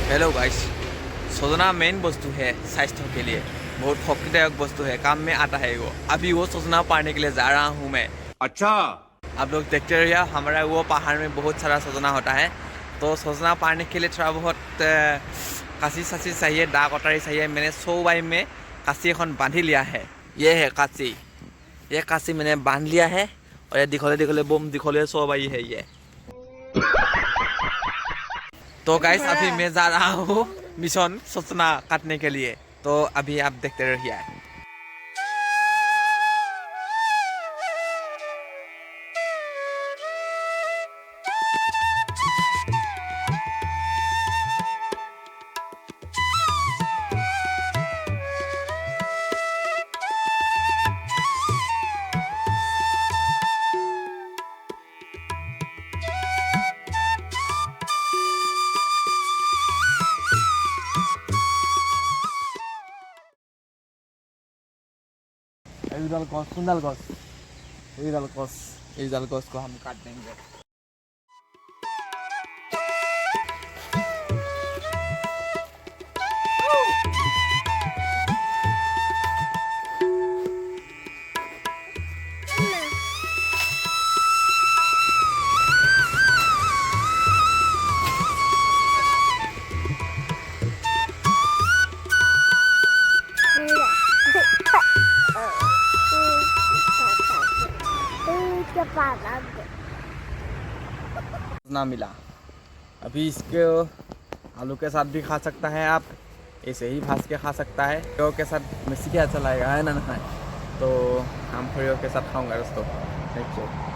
Hello guys, सजना main वस्तु है स्वास्थ्य के लिए, बहुत शक्तिदायक वस्तु है, काम में आता है वो। अभी वो सजना पाने के लिए जा रहा हूँ मैं। अच्छा। आप लोग देखते रहिए, हमारा वो पहाड़ में बहुत सारा सजना होता है। तो सजना पाने के लिए थोड़ा बहुत काशी सासी चाहिए, दा कटारी चाहिए। मैंने 100 बाई में काशी এখন बांधी लिया है। ये है काशी, ये काशी मैंने बांध लिया है। और ये दिखोले दिखोले बम दिखोले 100 बाई है ये। तो गाइस अभी मैं जा रहा हूँ मिशन सजना काटने के लिए। तो अभी आप देखते रहिए। এইডাল গছ, কোনডাল গছ? এইডাল গছ, এইডাল गछ को हम काट देंगे। ना मिला। अभी इसके आलू के साथ भी खा सकता है आप, ऐसे ही भाज के खा सकता है। फरियों के साथ मिर्ची क्या अच्छा लगेगा, है ना? तो हम फरियों के साथ खाऊंगा दोस्तों। Thank you.